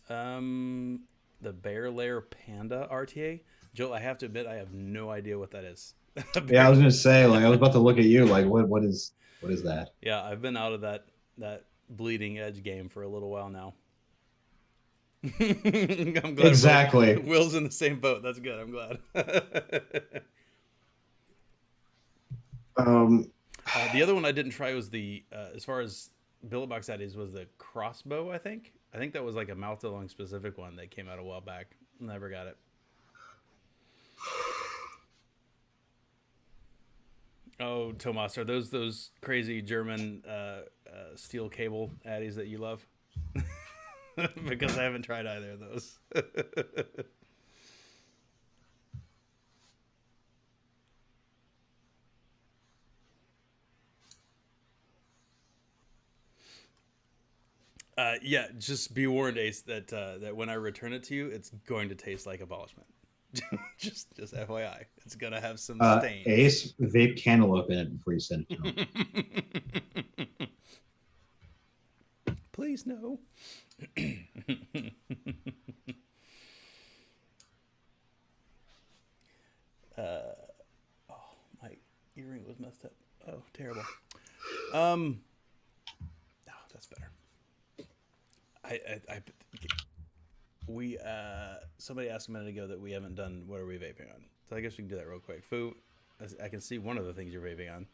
The Bear Lair Panda RTA. Joel, I have to admit I have no idea what that is. Yeah, I was gonna say, like, I was about to look at you, like, what is that? Yeah, I've been out of that bleeding edge game for a little while now. I'm glad exactly. Will's in the same boat. That's good. I'm glad. The other one I didn't try was the as far as billet box Addies was the Crossbow. I think that was like a mouth along specific one that came out a while back. Never got it. Oh, Tomas, are those crazy German steel cable Addies that you love? Because I haven't tried either of those. Yeah, just be warned, Ace, that when I return it to you, it's going to taste like abolishment. just FYI, it's gonna have some stains. Ace, vape cantaloupe in it before you send it to him. Please no. Oh, my earring was messed up. Oh, terrible. Oh, that's better. We somebody asked a minute ago that we haven't done what are we vaping on. So I guess we can do that real quick. Foo, I can see one of the things you're vaping on.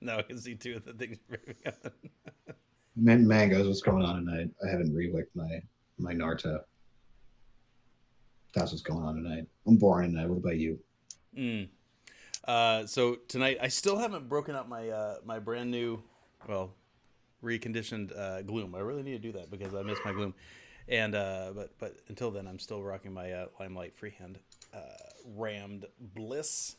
No, I can see 2 of the things you're vaping on. Mint mangoes, what's going on tonight? I haven't re-wicked my Narta. That's what's going on tonight. I'm boring tonight. What about you? So tonight I still haven't broken up my my brand new, well, reconditioned Gloom. I really need to do that because I miss my Gloom. And but until then, I'm still rocking my Limelight Freehand rammed Bliss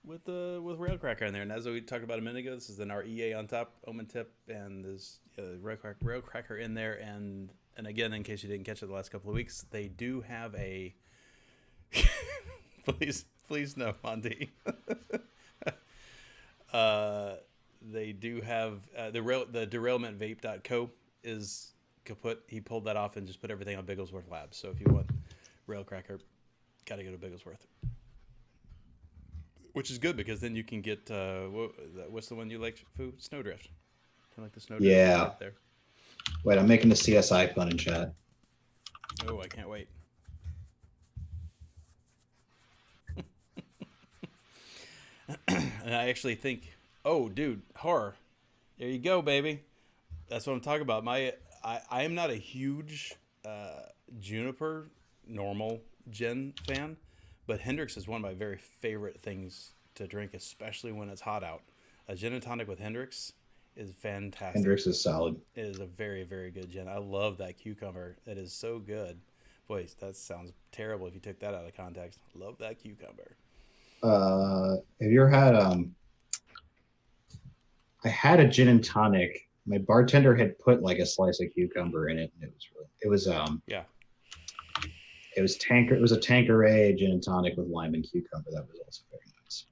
with Railcracker in there. And as we talked about a minute ago, this is an REA on top, Omen tip, and there's Railcracker in there. And again, in case you didn't catch it the last couple of weeks, they do have a please no, Monty. They do have the derailment vape.co is kaput. He pulled that off and just put everything on Bigglesworth Labs. So if you want rail cracker, gotta go to Bigglesworth. Which is good because then you can get what's the one you like? Snowdrift. Kind of like the Snowdrift. Yeah. Right there. Wait, I'm making the CSI pun in chat. Oh, I can't wait. And I actually think, oh, dude, horror. There you go, baby. That's what I'm talking about. I am not a huge Juniper normal gin fan, but Hendrix is one of my very favorite things to drink, especially when it's hot out. A gin and tonic with Hendrix is fantastic. Hendrix is solid. It is a very, very good gin. I love that cucumber. It is so good. Boy, that sounds terrible if you took that out of context. Love that cucumber. Have you ever had I had a gin and tonic. My bartender had put like a slice of cucumber in it, and it was Yeah. It was a Tanqueray gin and tonic with lime and cucumber. That was also very nice.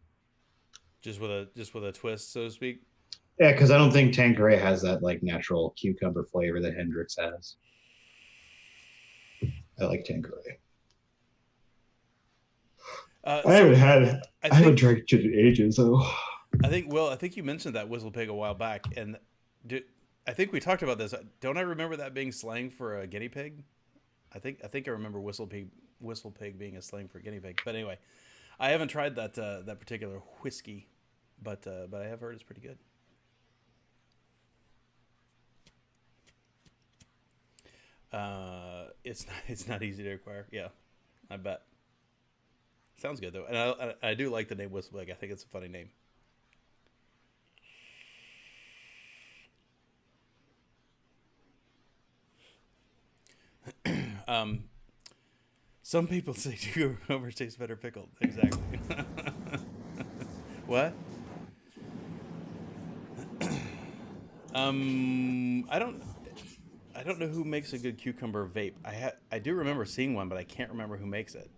Just with a twist, so to speak. Yeah, because I don't think Tanqueray has that like natural cucumber flavor that Hendrix has. I like Tanqueray. I haven't drank gin in ages, though. I think you mentioned that Whistle Pig a while back, and I think we talked about this. Don't I remember that being slang for a guinea pig? I think I remember Whistle Pig being a slang for a guinea pig. But anyway, I haven't tried that particular whiskey, but I have heard it's pretty good. It's not easy to acquire. Yeah, I bet. Sounds good though, and I do like the name Whistle Pig. I think it's a funny name. Some people say cucumber tastes better pickled. Exactly. What? I don't know who makes a good cucumber vape. I do remember seeing one, but I can't remember who makes it.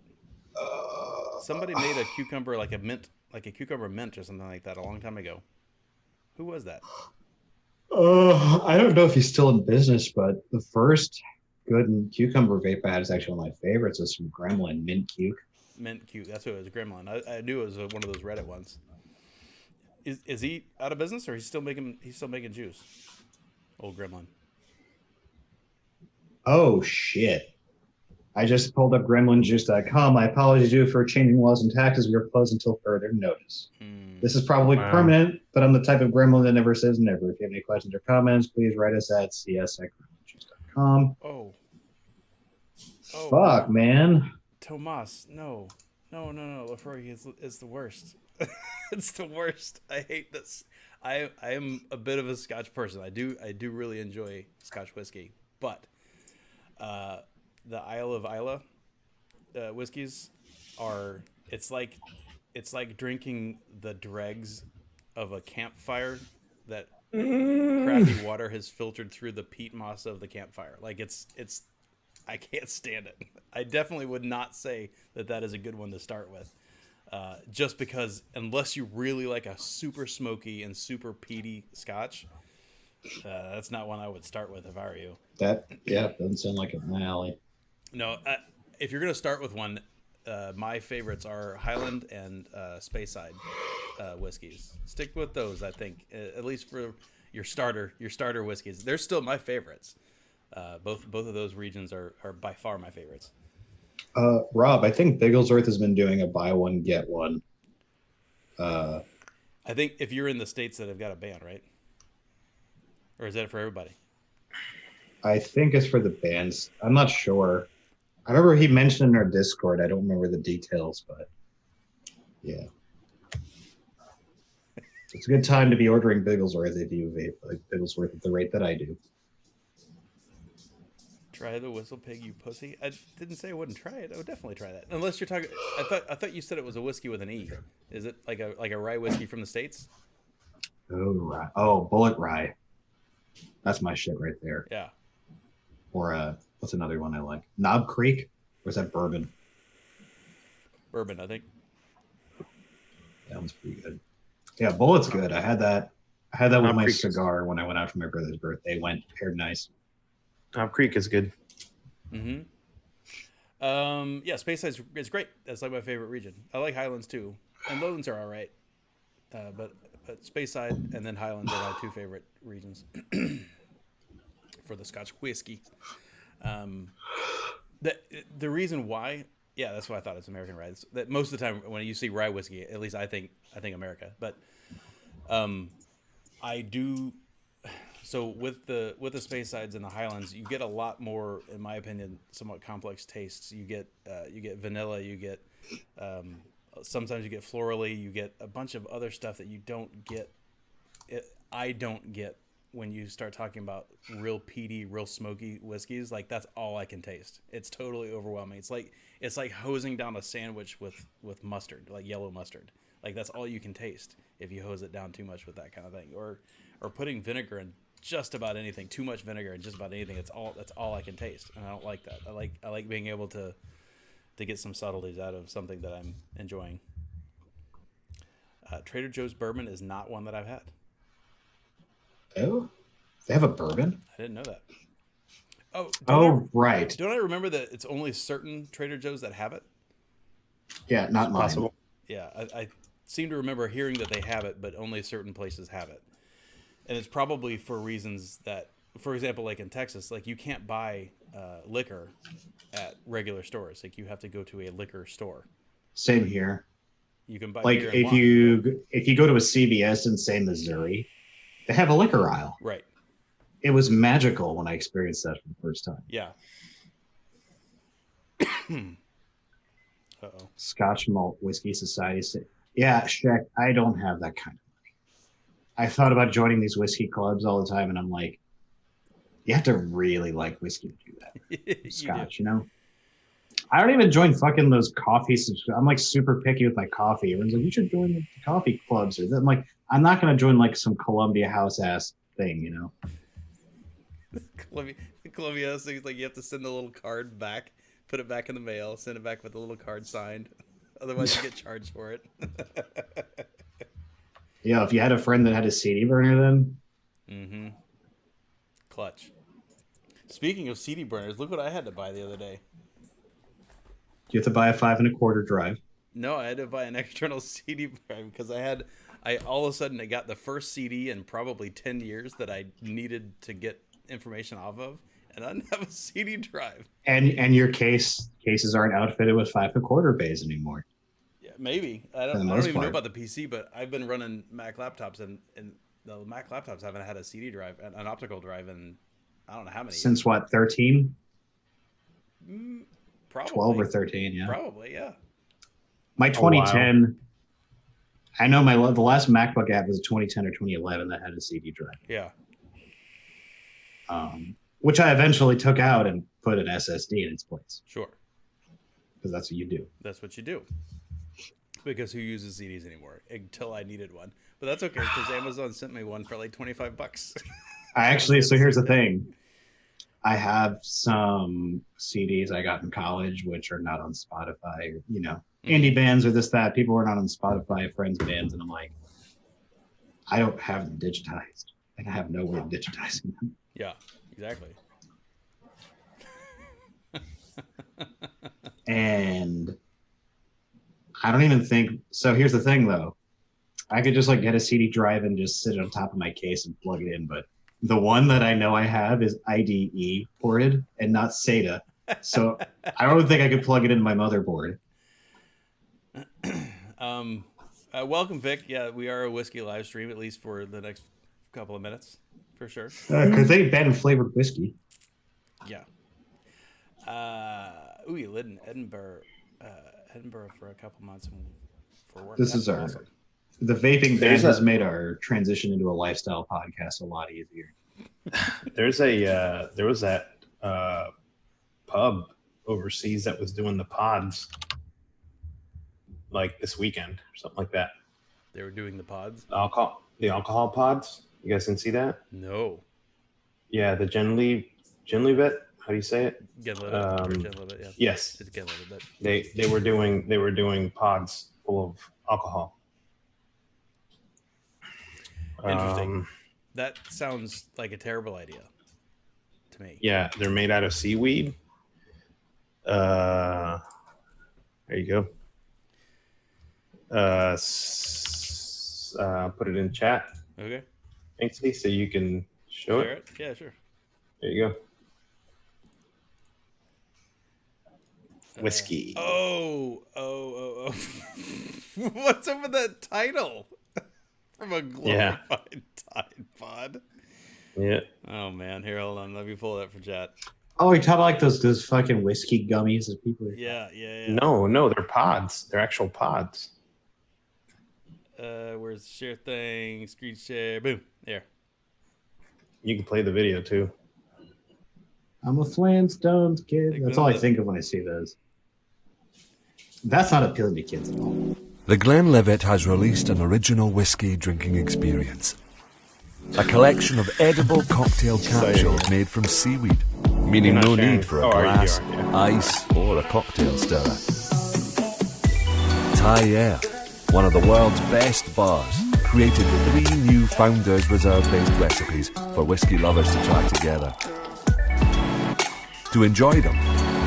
Somebody made a cucumber like a cucumber mint or something like that a long time ago. Who was that? I don't know if he's still in business, but the first good cucumber vape I had is actually one of my favorites. It's from Gremlin, Mint Cuke. Mint Cuke. That's what it was, Gremlin. I knew it was one of those Reddit ones. Is he out of business or he's still making juice? Old Gremlin. Oh shit. I just pulled up gremlinjuice.com. My apologies due for changing laws and taxes. We are closed until further notice. This is probably permanent, but I'm the type of gremlin that never says never. If you have any questions or comments, please write us at cs@gremlinjuice.com. Oh, fuck, man. Tomas, no. Lafroy is the worst. It's the worst. I hate this. I am a bit of a Scotch person. I do really enjoy Scotch whiskey, but the Isle of Islay whiskeys are it's like drinking the dregs of a campfire that crappy water has filtered through the peat moss of the campfire. Like it's I can't stand it. I definitely would not say that is a good one to start with. Just because unless you really like a super smoky and super peaty Scotch, that's not one I would start with if I were you. Doesn't sound like up my alley. No, if you're going to start with one, my favorites are Highland and Speyside whiskeys. Stick with those, I think, at least for your starter whiskeys. They're still my favorites. Both of those regions are by far my favorites. Rob, I think Bigglesworth has been doing a buy one get one. I think if you're in the states that have got a ban, right? Or is that for everybody? I think it's for the bands. I'm not sure. I remember he mentioned in our Discord. I don't remember the details, but yeah. It's a good time to be ordering Bigglesworth if you vape like Bigglesworth at the rate that I do. Try the Whistle Pig, you pussy. I didn't say I wouldn't try it. I would definitely try that. Unless you're talking I thought you said it was a whiskey with an E. Is it like a rye whiskey from the States? Oh, rye. Oh, Bullet Rye. That's my shit right there. Yeah. Or what's another one I like? Knob Creek? Or is that bourbon? Bourbon, I think. That one's pretty good. Yeah, Bullet's good. I had that. I had that with Knob my Creek cigar when I went out for my brother's birthday. Went paired nice. Knob Creek is good. Mm-hmm. Yeah, Speyside is great. That's like my favorite region. I like Highlands too, and Lowlands are all right. But Speyside and then Highlands are my two favorite regions for the Scotch whiskey. The reason why, yeah, that's why I thought it's American rye. That most of the time when you see rye whiskey, at least I think America. But I do. So with the Speysides and the Highlands, you get a lot more, in my opinion, somewhat complex tastes. You get vanilla, you get sometimes you get florally, you get a bunch of other stuff that you don't get. I don't get when you start talking about real peaty, real smoky whiskeys. Like that's all I can taste. It's totally overwhelming. It's like hosing down a sandwich with mustard, like yellow mustard. Like that's all you can taste if you hose it down too much with that kind of thing, or putting vinegar in just about anything. Too much vinegar in just about anything. That's all I can taste, and I don't like that. I like being able to get some subtleties out of something that I'm enjoying. Trader Joe's bourbon is not one that I've had. Oh, they have a bourbon? I didn't know that. Oh, right. Don't I remember that it's only certain Trader Joe's that have it? Yeah, not mine. Possible. Yeah, I seem to remember hearing that they have it, but only certain places have it. And it's probably for reasons that, for example, like in Texas, like you can't buy liquor at regular stores. Like you have to go to a liquor store. Same here. You can buy like beer and if wine, you go to a CVS in, say, Missouri, they have a liquor aisle. right? It was magical when I experienced that for the first time. Yeah. Uh-oh. Scotch Malt Whiskey Society. Yeah, Shaq, I don't have that kind of money. I thought about joining these whiskey clubs all the time, and I'm like, you have to really like whiskey to do that. Scotch, you know? I don't even join fucking those coffee. I'm like super picky with my coffee. Everyone's like, you should join the coffee clubs. I'm like, I'm not going to join like some Columbia House ass thing, you know? Columbia House thing is like you have to send the little card back, put it back in the mail, send it back with the little card signed. Otherwise, you get charged for it. Yeah, if you had a friend that had a CD burner, then. Mm-hmm. Clutch. Speaking of CD burners, look what I had to buy the other day. You have to buy a 5 1/4 drive. No, I had to buy an external CD drive because I all of a sudden I got the first CD in probably 10 years that I needed to get information off of, and I didn't have a CD drive. And your cases aren't outfitted with 5 1/4 bays anymore. Yeah, maybe. I don't even know about the PC, but I've been running Mac laptops, and the Mac laptops haven't had a CD drive, an optical drive, in I don't know how many. Since what, 13? Probably 12 or 13, yeah. Probably, yeah. My 2010, I know the last MacBook app was a 2010 or 2011 that had a CD drive. Yeah. Which I eventually took out and put an SSD in its place. Sure. Because that's what you do. That's what you do. Because who uses CDs anymore? Until I needed one. But that's okay, because Amazon sent me one for like $25. So here's the thing. I have some CDs I got in college, which are not on Spotify, you know, indie bands or this, that. People are not on Spotify, friends' bands. And I'm like, I don't have them digitized. I have no way of digitizing them. Yeah, exactly. And I don't even think, so here's the thing though. I could just like get a CD drive and just sit it on top of my case and plug it in, but the one that I know I have is IDE ported and not SATA. So I don't think I could plug it into my motherboard. Welcome, Vic. Yeah, we are a whiskey live stream, at least for the next couple of minutes, for sure. Because they banned flavored whiskey. Yeah. You lived in Edinburgh for a couple months for work. This That's is our awesome. The vaping ban has made our transition into a lifestyle podcast a lot easier. There was that pub overseas that was doing the pods like this weekend or something like that. They were doing the pods? The alcohol pods. You guys didn't see that? No. Yeah, the Glenlivet. How do you say it? Glenlivet, yeah. Yes. It's Glenlivet. They were doing pods full of alcohol. Interesting. That sounds like a terrible idea to me. Yeah, they're made out of seaweed. There you go. Put it in chat. Okay. Thanks, so you can show Share it. it? Yeah, sure. There you go. Whiskey. Oh. What's up with that title? From a glorified Tide Pod. Yeah. Oh man, here, hold on. Let me pull that for chat. Oh, you're talking about like those fucking whiskey gummies that people are... Yeah. No, they're pods. They're actual pods. Where's the share thing? Screen share. Boom. There. You can play the video too. I'm a Flintstones kid. That's all I think of when I see those. That's not appealing to kids at all. The Glenlivet has released an original whiskey drinking experience. A collection of edible cocktail capsules made from seaweed, meaning no need for a glass, ice, or a cocktail stirrer. Tailleur, one of the world's best bars, created 3 new Founders Reserve-based recipes for whiskey lovers to try together. To enjoy them,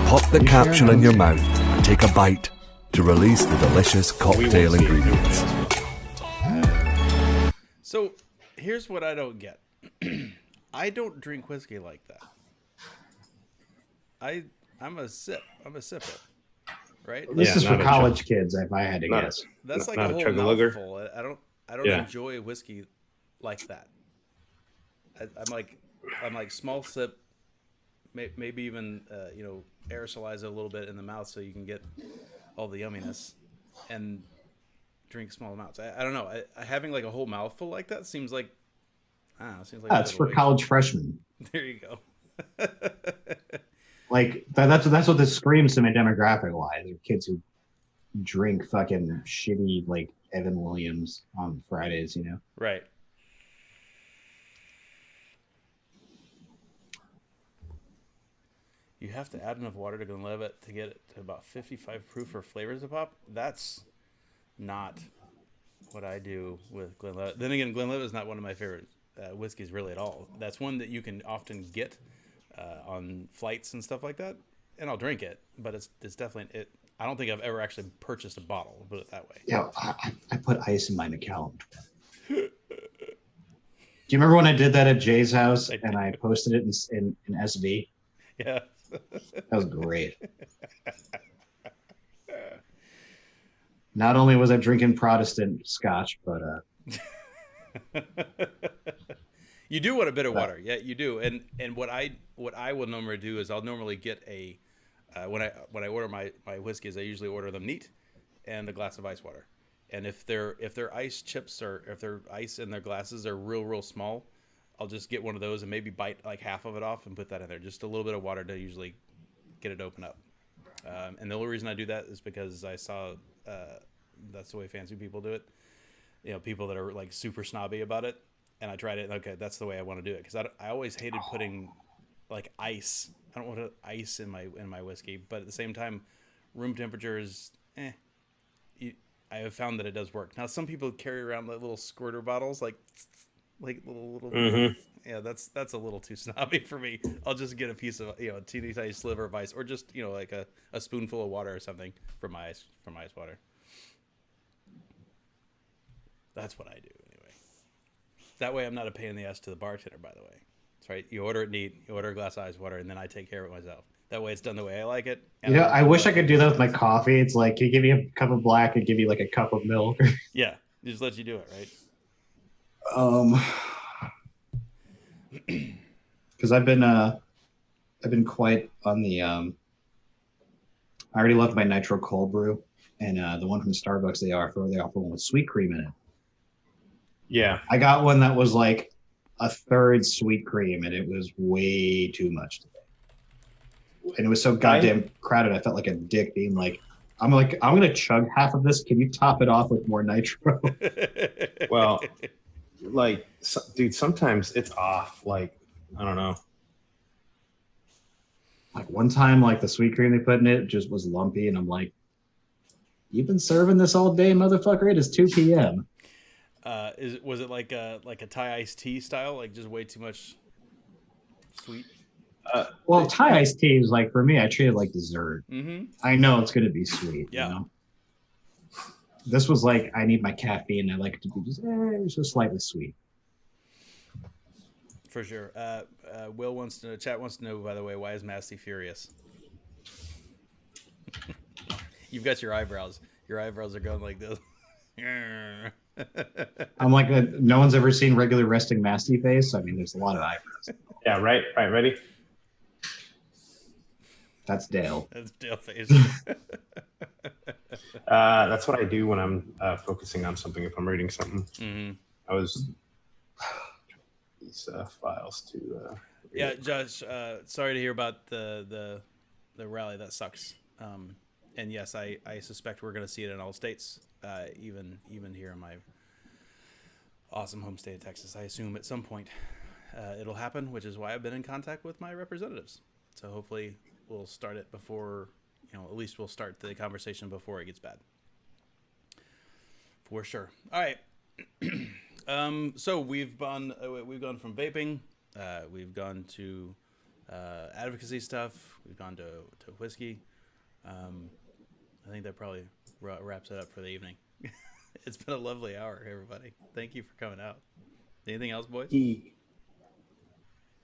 pop the capsule in your mouth and take a bite to release the delicious cocktail ingredients. So, here's what I don't get. I don't drink whiskey like that. I'm a sipper, right? This is for college kids, if I had to guess. That's like a whole mouthful. I don't enjoy whiskey like that. I'm like small sip, maybe even aerosolize it a little bit in the mouth so you can get all the yumminess, and drink small amounts. I don't know. Having like a whole mouthful like that seems like seems like it's for college freshmen. There you go. Like that's what this screams to me demographic wise. They're kids who drink fucking shitty like Evan Williams on Fridays, Right. You have to add enough water to Glenlivet to get it to about 55 proof for flavors to pop. That's not what I do with Glenlivet. Then again, Glenlivet is not one of my favorite whiskeys really at all. That's one that you can often get on flights and stuff like that, and I'll drink it. But it's definitely it. I don't think I've ever actually purchased a bottle. I'll put it that way. Yeah, I put ice in my Macallan. Do you remember when I did that at Jay's house and I posted it in SV? Yeah. That was great. Not only was I drinking Protestant scotch, but you do want a bit of water. Yeah, you do. And what I will normally do is I'll normally get a when I order my whiskeys, I usually order them neat and a glass of ice water. And if their ice chips or if their ice in their glasses are real small, I'll just get one of those and maybe bite like half of it off and put that in there. Just a little bit of water to usually get it open up. And the only reason I do that is because I saw that's the way fancy people do it. People that are like super snobby about it. And I tried it. And okay, that's the way I want to do it because I always hated putting like ice. I don't want ice in my whiskey, but at the same time, room temperature is I have found that it does work. Now some people carry around like little squirter bottles, like little. Mm-hmm. Yeah, that's a little too snobby for me. I'll just get a piece of a teeny tiny sliver of ice, or just like a spoonful of water or something from my ice water. That's what I do anyway. That way I'm not a pain in the ass to the bartender. By the way, that's right. You order it neat. You order a glass of ice water, and then I take care of it myself. That way it's done the way I like it. I wish I could do that with my coffee. It's like, can you give me a cup of black and give you like a cup of milk? Yeah, just let you do it, right? Because I've been quite on the I already left my nitro cold brew, and the one from Starbucks they offer one with sweet cream in it. Yeah, I got one that was like a third sweet cream, and it was way too much today. And it was so goddamn crowded. I felt like a dick being like, I'm gonna chug half of this. Can you top it off with more nitro? Well, like, dude, sometimes it's off. Like, I don't know. Like one time, like the sweet cream they put in it just was lumpy, and I'm like, "You've been serving this all day, motherfucker. It is 2 p.m." Was it like a Thai iced tea style, like just way too much sweet? Well, Thai iced tea is like, for me, I treat it like dessert. Mm-hmm. I know it's going to be sweet. Yeah. You know? This was like, I need my caffeine. I like it to be just slightly sweet. For sure. Chat wants to know, by the way, why is Masty furious? You've got your eyebrows. Your eyebrows are going like this. I'm like, no one's ever seen regular resting Masty face. I mean, there's a lot of eyebrows. Yeah, right, ready? That's Dale. That's Dale face. That's what I do when I'm focusing on something. If I'm reading something, I was these files to. Yeah, Josh. Sorry to hear about the rally. That sucks. And yes, I suspect we're going to see it in all states, even here in my awesome home state of Texas. I assume at some point it'll happen, which is why I've been in contact with my representatives. So hopefully we'll start it before, at least we'll start the conversation before it gets bad. For sure. All right. So we've gone from vaping, we've gone to advocacy stuff, we've gone to whiskey. I think that probably wraps it up for the evening. It's been a lovely hour, everybody. Thank you for coming out. Anything else, boys?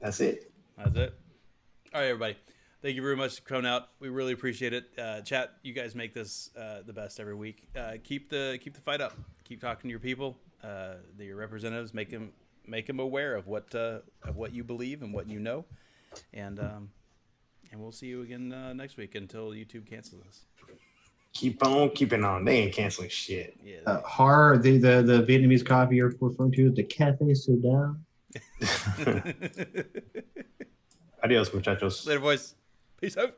That's it. That's it. All right, everybody. Thank you very much for coming out. We really appreciate it. Chat, you guys make this the best every week. Keep the fight up. Keep talking to your people, your representatives. Make them aware of what you believe and what you know, and we'll see you again next week until YouTube cancels us. Keep on keeping on. They ain't canceling shit. Yeah. The Vietnamese coffee you're referring to, the Café Soda. Adios, muchachos. Later, boys. Peace out.